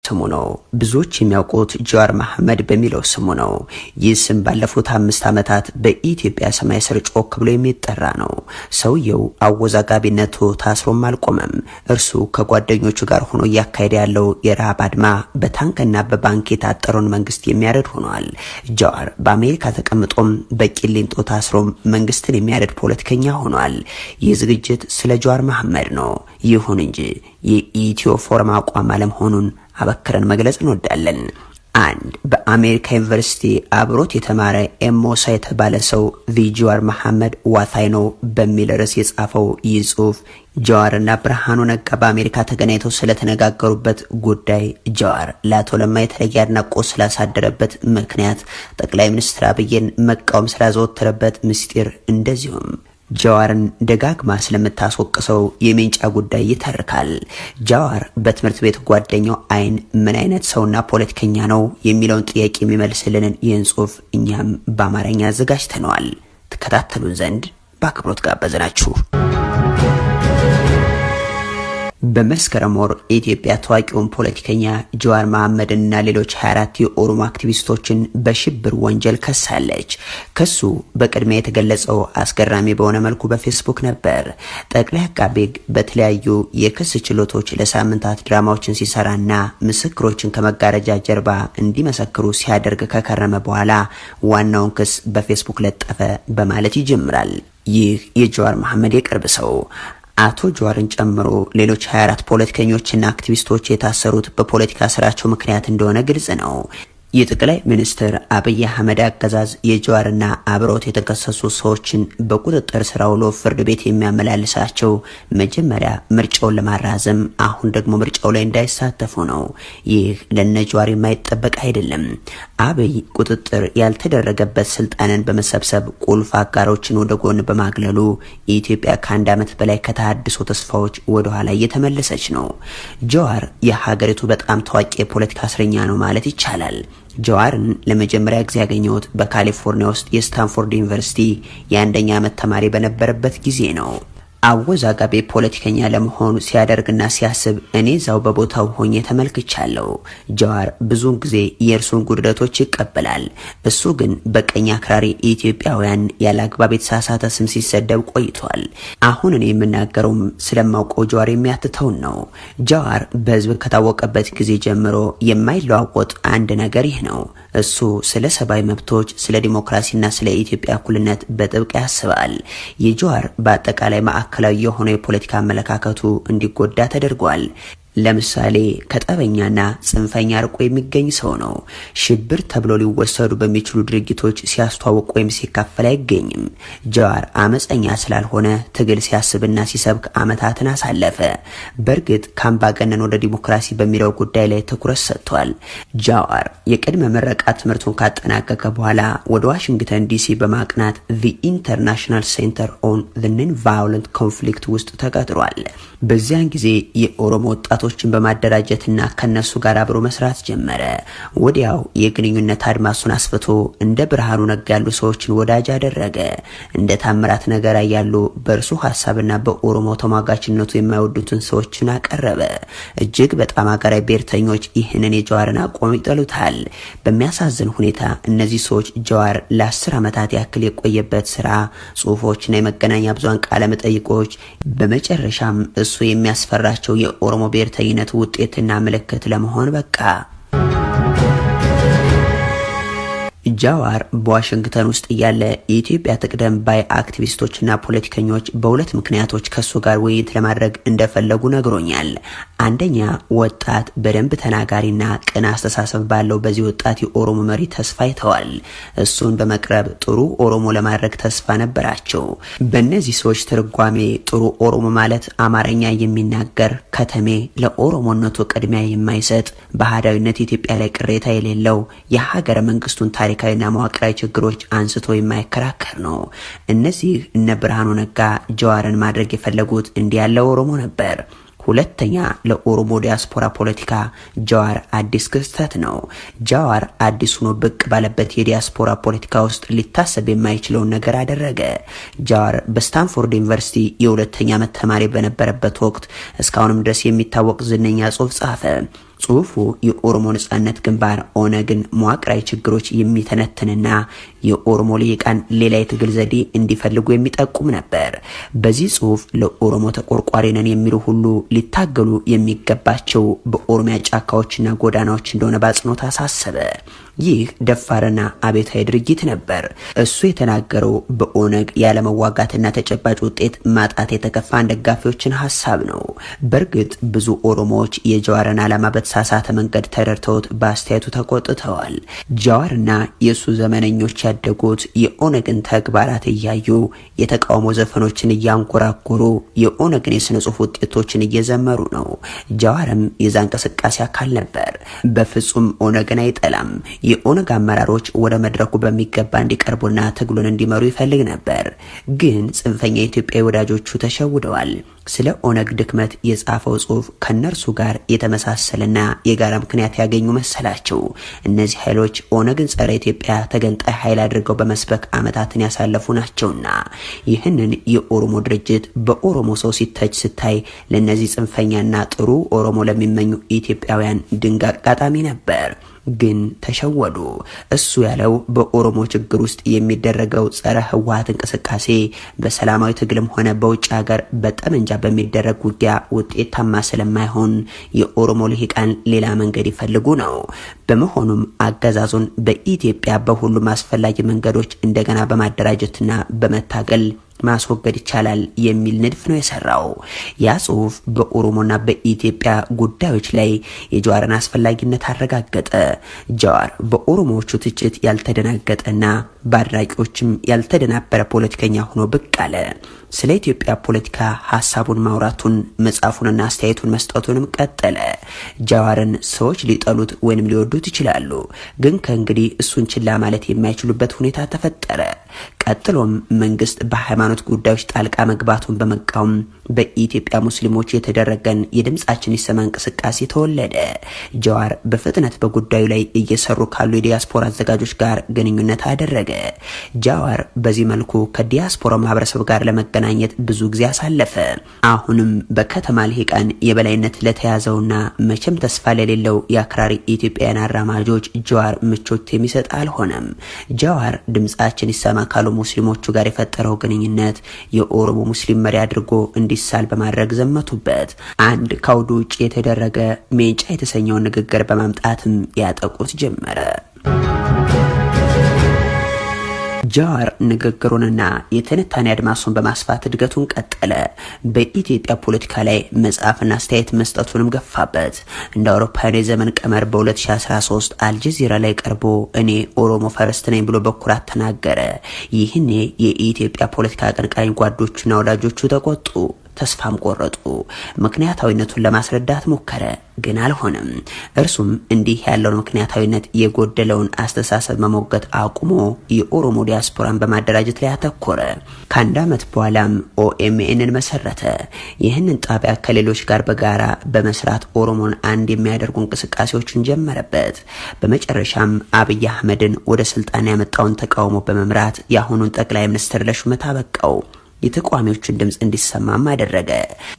ስሙ ነው። ብዙዎች የሚያውቁት ጃዋር መሐመድ በሚለው ስሙ ነው። ይህ ስም ባለፉት 5 ዓመታት በኢትዮጵያ ሰማይ ስር ጮክ ብሎ የሚጠራ ነው። ሰውየው አወዛጋቢነቱ ታስሮም አልቆመም። እርሱ ከጓደኞቹ ጋር ሆኖ እያካሄደ ያለው የረሃብ አድማ በታንክና በባንክ የታጠረውን መንግስት የሚያረድ ሆኗል። ጃዋር በአሜሪካ ተቀምጦም በቂሊንጦ ታስሮ መንግስትን የሚያረድ ፖለቲከኛ ሆኗል። ይህ ዝግጅት ስለ ጃዋር መሐመድ ነው። ይሁን እንጂ የኢትዮ ፎረም አቋም አለመሆኑን አበክረን መግለጽ እንወዳለን። አንድ በአሜሪካ ዩኒቨርሲቲ አብሮት የተማረ ኤሞሳ የተባለ ሰው ጃዋር መሐመድ ዋታይ ነው በሚል ርዕስ የጻፈው ይህ ጽሁፍ ጃዋርና ብርሃኑ ነጋ በአሜሪካ ተገናኝተው ስለተነጋገሩበት ጉዳይ፣ ጃዋር ለአቶ ለማ የተለየ አድናቆት ስላሳደረበት ምክንያት፣ ጠቅላይ ሚኒስትር አብይን መቃወም ስላዘወተረበት ምስጢር፣ እንደዚሁም ጃዋርን ደጋግማ ስለምታስወቅሰው የሜንጫ ጉዳይ ይተርካል። ጃዋር በትምህርት ቤት ጓደኛው አይን ምን አይነት ሰውና ፖለቲከኛ ነው የሚለውን ጥያቄ የሚመልስልንን ይህን ጽሁፍ እኛም በአማርኛ አዘጋጅተነዋል። ተከታተሉን ዘንድ በአክብሮት ጋበዝናችሁ። በመስከረም ወር ኢትዮጵያ ታዋቂውን ፖለቲከኛ ጃዋር መሐመድና ሌሎች 24 የኦሮሞ አክቲቪስቶችን በሽብር ወንጀል ከሳለች። ክሱ በቅድሚያ የተገለጸው አስገራሚ በሆነ መልኩ በፌስቡክ ነበር። ጠቅላይ አቃቤ ሕግ በተለያዩ የክስ ችሎቶች ለሳምንታት ድራማዎችን ሲሰራና ምስክሮችን ከመጋረጃ ጀርባ እንዲመሰክሩ ሲያደርግ ከከረመ በኋላ ዋናውን ክስ በፌስቡክ ለጠፈ በማለት ይጀምራል። ይህ የጃዋር መሐመድ የቅርብ ሰው አቶ ጃዋርን ጨምሮ ሌሎች 24 ፖለቲከኞችና አክቲቪስቶች የታሰሩት በፖለቲካ ስራቸው ምክንያት እንደሆነ ግልጽ ነው። የጠቅላይ ሚኒስትር አብይ አህመድ አገዛዝ የጃዋርና አብሮት የተከሰሱ ሰዎችን በቁጥጥር ስር አውሎ ፍርድ ቤት የሚያመላልሳቸው መጀመሪያ ምርጫውን ለማራዘም፣ አሁን ደግሞ ምርጫው ላይ እንዳይሳተፉ ነው። ይህ ለነ ጃዋር የማይጠበቅ አይደለም። አብይ ቁጥጥር ያልተደረገበት ስልጣንን በመሰብሰብ ቁልፍ አጋሮችን ወደ ጎን በማግለሉ ኢትዮጵያ ከ1 ዓመት በላይ ከተሃድሶ ተስፋዎች ወደ ኋላ እየተመለሰች ነው። ጃዋር የሀገሪቱ በጣም ታዋቂ የፖለቲካ እስረኛ ነው ማለት ይቻላል። ጃዋርን ለመጀመሪያ ጊዜ ያገኘሁት በካሊፎርኒያ ውስጥ የስታንፎርድ ዩኒቨርሲቲ የ1ኛ ዓመት ተማሪ በነበረበት ጊዜ ነው። አወዛጋቢ ፖለቲከኛ ለመሆኑ ሲያደርግና ሲያስብ እኔ ዛው በቦታው ሆኜ ተመልክቻለሁ። ጃዋር ብዙውን ጊዜ የእርሱን ጉድለቶች ይቀበላል። እሱ ግን በቀኝ አክራሪ ኢትዮጵያውያን ያለአግባብ የተሳሳተ ስም ሲሰደብ ቆይቷል። አሁን እኔ የምናገረውም ስለማውቀው ጃዋር የሚያትተውን ነው። ጃዋር በህዝብ ከታወቀበት ጊዜ ጀምሮ የማይለዋወጥ አንድ ነገር ይህ ነው። እሱ ስለ ሰብአዊ መብቶች፣ ስለ ዲሞክራሲና ስለ ኢትዮጵያ እኩልነት በጥብቅ ያስባል። የጃዋር በአጠቃላይ ማዕከላዊ የሆነ የፖለቲካ አመለካከቱ እንዲጎዳ ተደርጓል። ለምሳሌ ከጠበኛና ጽንፈኛ ርቆ የሚገኝ ሰው ነው። ሽብር ተብሎ ሊወሰዱ በሚችሉ ድርጊቶች ሲያስተዋውቅ ወይም ሲካፈል አይገኝም። ጃዋር አመፀኛ ስላልሆነ ትግል ሲያስብና ሲሰብክ አመታትን አሳለፈ። በእርግጥ ከአምባገነን ወደ ዲሞክራሲ በሚለው ጉዳይ ላይ ትኩረት ሰጥቷል። ጃዋር የቅድመ ምረቃ ትምህርቱን ካጠናቀቀ በኋላ ወደ ዋሽንግተን ዲሲ በማቅናት the International Center on the Non-Violent Conflict ውስጥ ተቀጥሯል። በዚያን ጊዜ የኦሮሞ ወጣቶችን በማደራጀትና ከነሱ ጋር አብሮ መስራት ጀመረ። ወዲያው የግንኙነት አድማሱን አስፍቶ እንደ ብርሃኑ ነጋ ያሉ ሰዎችን ወዳጅ አደረገ። እንደ ታምራት ነገራ ያሉ በእርሱ ሐሳብና በኦሮሞ ተሟጋችነቱ የማይወዱትን ሰዎችን አቀረበ። እጅግ በጣም አገራዊ ብሔርተኞች ይህንን የጃዋርን አቋም ይጠሉታል። በሚያሳዝን ሁኔታ እነዚህ ሰዎች ጃዋር ለ10 ዓመታት ያክል የቆየበት ስራ፣ ጽሁፎችና የመገናኛ ብዙሃን ቃለ መጠይቆች በመጨረሻም እሱ የሚያስፈራቸው የኦሮሞ ብሔርተኝነት ውጤትና ምልክት ለመሆን በቃ። ጃዋር በዋሽንግተን ውስጥ ያለ የኢትዮጵያ ትቅደም ባይ አክቲቪስቶችና ፖለቲከኞች በሁለት ምክንያቶች ከሱ ጋር ውይይት ለማድረግ እንደፈለጉ ነግሮኛል። አንደኛ ወጣት በደንብ ተናጋሪና ቅን አስተሳሰብ ባለው በዚህ ወጣት የኦሮሞ መሪ ተስፋ ይተዋል። እሱን በመቅረብ ጥሩ ኦሮሞ ለማድረግ ተስፋ ነበራቸው። በእነዚህ ሰዎች ትርጓሜ ጥሩ ኦሮሞ ማለት አማርኛ የሚናገር ከተሜ፣ ለኦሮሞነቱ ቅድሚያ የማይሰጥ፣ በአህዳዊነት ኢትዮጵያ ላይ ቅሬታ የሌለው፣ የሀገረ መንግስቱን ታሪካዊና መዋቅራዊ ችግሮች አንስቶ የማይከራከር ነው። እነዚህ እነ ብርሃኑ ነጋ ጃዋርን ማድረግ የፈለጉት እንዲህ ያለ ኦሮሞ ነበር። ሁለተኛ ለኦሮሞ ዲያስፖራ ፖለቲካ ጃዋር አዲስ ክስተት ነው። ጃዋር አዲስ ሆኖ ብቅ ባለበት የዲያስፖራ ፖለቲካ ውስጥ ሊታሰብ የማይችለውን ነገር አደረገ። ጃዋር በስታንፎርድ ዩኒቨርሲቲ የ2ኛ ዓመት ተማሪ በነበረበት ወቅት እስካሁንም ድረስ የሚታወቅ ዝነኛ ጽሑፍ ጻፈ። ጽሁፉ የኦሮሞ ነጻነት ግንባር ኦነግን መዋቅራዊ ችግሮች የሚተነትንና የኦሮሞ ልሂቃን ሌላ የትግል ዘዴ እንዲፈልጉ የሚጠቁም ነበር። በዚህ ጽሁፍ ለኦሮሞ ተቆርቋሪ ነን የሚሉ ሁሉ ሊታገሉ የሚገባቸው በኦሮሚያ ጫካዎችና ጎዳናዎች እንደሆነ በአጽንኦት አሳሰበ። ይህ ደፋርና አቤታዊ ድርጊት ነበር። እሱ የተናገረው በኦነግ ያለመዋጋትና ተጨባጭ ውጤት ማጣት የተከፋን ደጋፊዎችን ሀሳብ ነው። በእርግጥ ብዙ ኦሮሞዎች የጀዋርን ዓላማ በተሳሳተ መንገድ ተረድተውት በአስተያየቱ ተቆጥተዋል። ጀዋርና የእሱ ዘመነኞች ያደጉት የኦነግን ተግባራት እያዩ የተቃውሞ ዘፈኖችን እያንጎራጎሩ የኦነግን የስነ ጽሁፍ ውጤቶችን እየዘመሩ ነው። ጀዋርም የዛ እንቅስቃሴ አካል ነበር። በፍጹም ኦነግን አይጠላም። የኦነግ አመራሮች ወደ መድረኩ በሚገባ እንዲቀርቡና ትግሉን እንዲመሩ ይፈልግ ነበር። ግን ጽንፈኛ ኢትዮጵያዊ ወዳጆቹ ተሸውደዋል። ስለ ኦነግ ድክመት የጻፈው ጽሁፍ ከነርሱ ጋር የተመሳሰለና የጋራ ምክንያት ያገኙ መሰላቸው። እነዚህ ኃይሎች ኦነግን ጸረ ኢትዮጵያ ተገንጣይ ኃይል አድርገው በመስበክ አመታትን ያሳለፉ ናቸውና ይህንን የኦሮሞ ድርጅት በኦሮሞ ሰው ሲተች ስታይ ለነዚህ ጽንፈኛና ጥሩ ኦሮሞ ለሚመኙ ኢትዮጵያውያን ድንቅ አጋጣሚ ነበር። ግን ተሸወዱ። እሱ ያለው በኦሮሞ ችግር ውስጥ የሚደረገው ጸረ ህወሓት እንቅስቃሴ በሰላማዊ ትግልም ሆነ በውጭ ሀገር በጠመንጃ በሚደረግ ውጊያ ውጤታማ ስለማይሆን የኦሮሞ ልሂቃን ሌላ መንገድ ይፈልጉ ነው። በመሆኑም አገዛዙን በኢትዮጵያ በሁሉም አስፈላጊ መንገዶች እንደገና በማደራጀትና በመታገል ማስወገድ ይቻላል የሚል ንድፍ ነው የሰራው። ያ ጽሁፍ በኦሮሞና በኢትዮጵያ ጉዳዮች ላይ የጀዋርን አስፈላጊነት አረጋገጠ። ጀዋር በኦሮሞዎቹ ትችት ያልተደናገጠና በአድራቂዎችም ያልተደናበረ ፖለቲከኛ ሆኖ ብቅ አለ። ስለ ኢትዮጵያ ፖለቲካ ሐሳቡን ማውራቱን መጻፉንና አስተያየቱን መስጠቱንም ቀጠለ። ጀዋርን ሰዎች ሊጠሉት ወይንም ሊወዱት ይችላሉ፣ ግን ከእንግዲህ እሱን ችላ ማለት የማይችሉበት ሁኔታ ተፈጠረ። ቀጥሎም መንግስት በሃይማኖት ጉዳዮች ጣልቃ መግባቱን በመቃወም በኢትዮጵያ ሙስሊሞች የተደረገን የድምጻችን ይሰማ እንቅስቃሴ ተወለደ። ጀዋር በፍጥነት በጉዳዩ ላይ እየሰሩ ካሉ የዲያስፖራ አዘጋጆች ጋር ግንኙነት አደረገ። ጀዋር በዚህ መልኩ ከዲያስፖራ ማህበረሰብ ጋር ለመገናኘት ብዙ ጊዜ አሳለፈ። አሁንም በከተማ ልሂቃን የበላይነት ለተያዘውና መቼም ተስፋ ለሌለው የአክራሪ ኢትዮጵያውያን አራማጆች ጀዋር ምቾት የሚሰጥ አልሆነም። ጀዋር ድምጻችን ይሰማ ካሉ ሙስሊሞቹ ጋር የፈጠረው ግንኙነት የኦሮሞ ሙስሊም መሪ አድርጎ እንዲሳል በማድረግ ዘመቱበት። አንድ ከአውዱ ውጭ የተደረገ ሜንጫ የተሰኘውን ንግግር በማምጣትም ያጠቁት ጀመረ። ጀዋር ንግግሩንና የትንታኔ አድማሱን በማስፋት እድገቱን ቀጠለ። በኢትዮጵያ ፖለቲካ ላይ መጽሐፍና አስተያየት መስጠቱንም ገፋበት። እንደ አውሮፓውያን የዘመን ቀመር በ2013 አልጀዚራ ላይ ቀርቦ እኔ ኦሮሞ ፈረስት ነኝ ብሎ በኩራት ተናገረ። ይህኔ የኢትዮጵያ ፖለቲካ አቀንቃኝ ጓዶቹና ወዳጆቹ ተቆጡ፣ ተስፋም ቆረጡ። ምክንያታዊነቱን ለማስረዳት ሞከረ፣ ግን አልሆነም። እርሱም እንዲህ ያለውን ምክንያታዊነት የጎደለውን አስተሳሰብ መሞገት አቁሞ የኦሮሞ ዲያስፖራን በማደራጀት ላይ አተኮረ። ከአንድ ዓመት በኋላም ኦኤምኤንን መሰረተ። ይህንን ጣቢያ ከሌሎች ጋር በጋራ በመስራት ኦሮሞን አንድ የሚያደርጉ እንቅስቃሴዎችን ጀመረበት። በመጨረሻም አብይ አህመድን ወደ ስልጣን ያመጣውን ተቃውሞ በመምራት የአሁኑን ጠቅላይ ሚኒስትር ለሹመት አበቃው። የተቃዋሚዎችን ድምጽ እንዲሰማም አደረገ።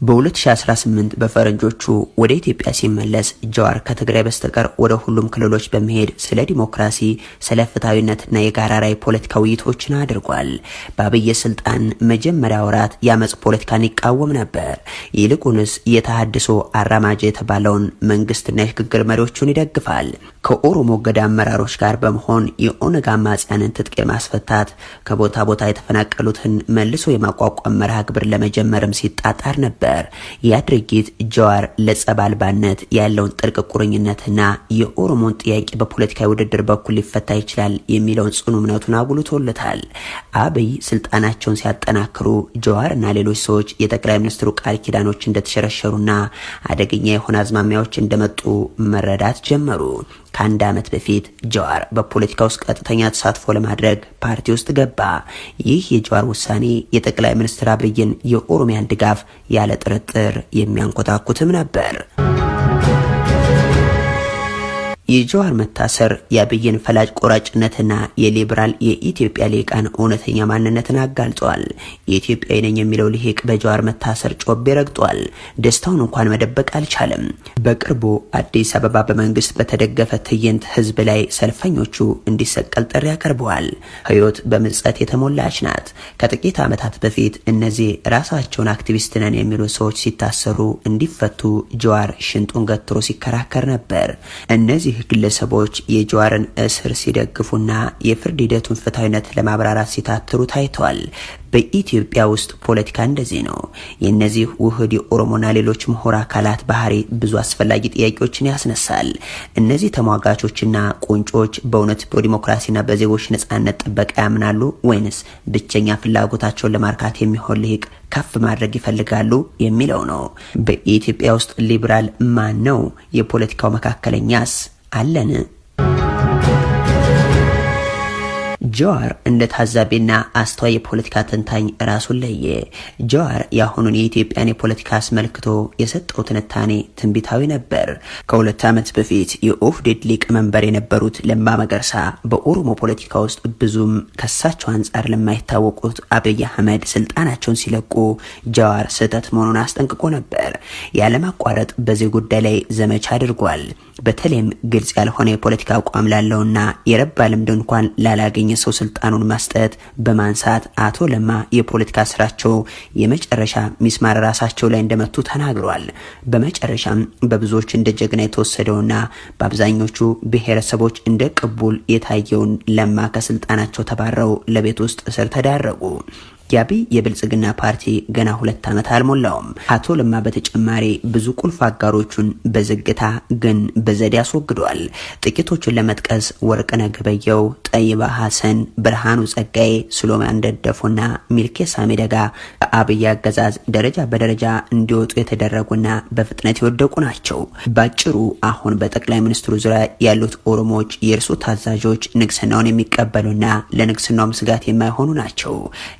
በ2018 በፈረንጆቹ ወደ ኢትዮጵያ ሲመለስ ጀዋር ከትግራይ በስተቀር ወደ ሁሉም ክልሎች በመሄድ ስለ ዲሞክራሲ፣ ስለ ፍትሃዊነትና የጋራ ራዕይ ፖለቲካ ውይይቶችን አድርጓል። በአብይ ስልጣን መጀመሪያ ወራት የአመጽ ፖለቲካን ይቃወም ነበር። ይልቁንስ የተሃድሶ አራማጅ የተባለውን መንግስትና የሽግግር መሪዎቹን ይደግፋል። ከኦሮሞ ገዳ አመራሮች ጋር በመሆን የኦነግ አማጽያንን ትጥቅ የማስፈታት ከቦታ ቦታ የተፈናቀሉትን መልሶ የማቋቋም መርሃ ግብር ለመጀመርም ሲጣጣር ነበር። ያ ድርጊት ጀዋር ለጸብ አልባነት ያለውን ጥልቅ ቁርኝነትና የኦሮሞን ጥያቄ በፖለቲካዊ ውድድር በኩል ሊፈታ ይችላል የሚለውን ጽኑ እምነቱን አጉልቶለታል። አብይ ስልጣናቸውን ሲያጠናክሩ ጀዋርና ሌሎች ሰዎች የጠቅላይ ሚኒስትሩ ቃል ኪዳኖች እንደተሸረሸሩና አደገኛ የሆነ አዝማሚያዎች እንደመጡ መረዳት ጀመሩ። ከአንድ ዓመት በፊት ጀዋር በፖለቲካ ውስጥ ቀጥተኛ ተሳትፎ ለማድረግ ፓርቲ ውስጥ ገባ። ይህ የጀዋር ውሳኔ የጠቅላይ ሚኒስትር አብይን የኦሮሚያን ድጋፍ ያለ ጥርጥር የሚያንኮታኩትም ነበር። የጀዋር መታሰር የአብይን ፈላጭ ቆራጭነትና የሊበራል የኢትዮጵያ ሊቃን እውነተኛ ማንነትን አጋልጧል። የኢትዮጵያዊ ነኝ የሚለው ሊቅ በጀዋር መታሰር ጮቤ ረግጧል። ደስታውን እንኳን መደበቅ አልቻለም። በቅርቡ አዲስ አበባ በመንግስት በተደገፈ ትዕይንት ህዝብ ላይ ሰልፈኞቹ እንዲሰቀል ጥሪ ያቀርበዋል። ህይወት በምጸት የተሞላች ናት። ከጥቂት ዓመታት በፊት እነዚህ ራሳቸውን አክቲቪስት ነን የሚሉ ሰዎች ሲታሰሩ እንዲፈቱ ጀዋር ሽንጡን ገትሮ ሲከራከር ነበር። እነዚህ ግለሰቦች የጀዋርን እስር ሲደግፉና የፍርድ ሂደቱን ፍትሃዊነት ለማብራራት ሲታትሩ ታይተዋል። በኢትዮጵያ ውስጥ ፖለቲካ እንደዚህ ነው። የነዚህ ውህድ የኦሮሞና ሌሎች ምሁር አካላት ባህሪ ብዙ አስፈላጊ ጥያቄዎችን ያስነሳል። እነዚህ ተሟጋቾችና ቁንጮች በእውነት በዲሞክራሲና በዜጎች ነጻነት ጥበቃ ያምናሉ ወይንስ ብቸኛ ፍላጎታቸውን ለማርካት የሚሆን ልሂቅ ከፍ ማድረግ ይፈልጋሉ የሚለው ነው። በኢትዮጵያ ውስጥ ሊበራል ማን ነው? የፖለቲካው መካከለኛስ አለን? ጀዋር እንደ ታዛቢና አስተዋይ የፖለቲካ ተንታኝ ራሱን ለየ። ጀዋር የአሁኑን የኢትዮጵያን የፖለቲካ አስመልክቶ የሰጠው ትንታኔ ትንቢታዊ ነበር። ከ2 ዓመት በፊት የኦህዴድ ሊቀመንበር የነበሩት ለማ መገርሳ በኦሮሞ ፖለቲካ ውስጥ ብዙም ከሳቸው አንጻር ለማይታወቁት አብይ አህመድ ስልጣናቸውን ሲለቁ ጀዋር ስህተት መሆኑን አስጠንቅቆ ነበር። ያለማቋረጥ በዚህ ጉዳይ ላይ ዘመቻ አድርጓል። በተለይም ግልጽ ያልሆነ የፖለቲካ አቋም ላለውና የረባ ልምድ እንኳን ላላገኘ ሰው ስልጣኑን መስጠት በማንሳት አቶ ለማ የፖለቲካ ስራቸው የመጨረሻ ሚስማር ራሳቸው ላይ እንደመቱ ተናግሯል። በመጨረሻም በብዙዎች እንደ ጀግና የተወሰደውና በአብዛኞቹ ብሔረሰቦች እንደ ቅቡል የታየውን ለማ ከስልጣናቸው ተባረው ለቤት ውስጥ እስር ተዳረጉ። የአብይ የብልጽግና ፓርቲ ገና 2 ዓመት አልሞላውም። አቶ ለማ በተጨማሪ ብዙ ቁልፍ አጋሮቹን በዝግታ ግን በዘዴ አስወግዷል። ጥቂቶቹን ለመጥቀስ ወርቅነህ ገበየሁ፣ ጠይባ ሐሰን፣ ብርሃኑ ጸጋዬ፣ ሱሌማን ደደፉና ሚልኬሳ ሚደጋ በአብይ አገዛዝ ደረጃ በደረጃ እንዲወጡ የተደረጉና በፍጥነት የወደቁ ናቸው። ባጭሩ አሁን በጠቅላይ ሚኒስትሩ ዙሪያ ያሉት ኦሮሞዎች የእርሱ ታዛዦች ንግስናውን የሚቀበሉና ለንግስናውም ስጋት የማይሆኑ ናቸው።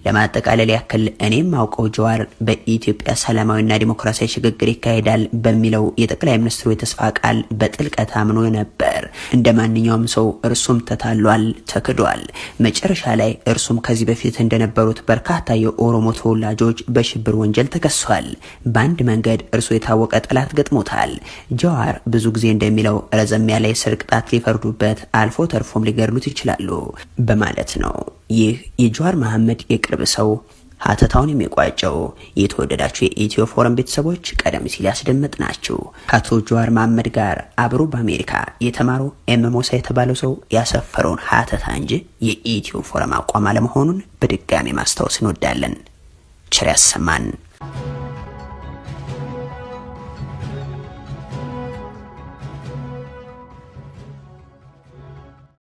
ለማጠቃለል ያክል እኔም አውቀው ጀዋር በኢትዮጵያ ሰላማዊና ዲሞክራሲያዊ ሽግግር ይካሄዳል በሚለው የጠቅላይ ሚኒስትሩ የተስፋ ቃል በጥልቀት አምኖ ነበር። እንደ ማንኛውም ሰው እርሱም ተታሏል፣ ተክዷል። መጨረሻ ላይ እርሱም ከዚህ በፊት እንደነበሩት በርካታ የኦሮሞ ተወላጆች በሽብር ወንጀል ተከሷል። በአንድ መንገድ እርሱ የታወቀ ጠላት ገጥሞታል። ጀዋር ብዙ ጊዜ እንደሚለው ረዘም ያለ የእስር ቅጣት ሊፈርዱበት አልፎ ተርፎም ሊገድሉት ይችላሉ በማለት ነው። ይህ የጀዋር መሐመድ የቅርብ ሰው ሀተታውን የሚቋጨው። የተወደዳችሁ የኢትዮ ፎረም ቤተሰቦች ቀደም ሲል ያስደመጥናችሁ ከአቶ ጀዋር መሐመድ ጋር አብሮ በአሜሪካ የተማረው ኤምሞሳ የተባለው ሰው ያሰፈረውን ሀተታ እንጂ የኢትዮ ፎረም አቋም አለመሆኑን በድጋሚ ማስታወስ እንወዳለን። ቸር ያሰማን።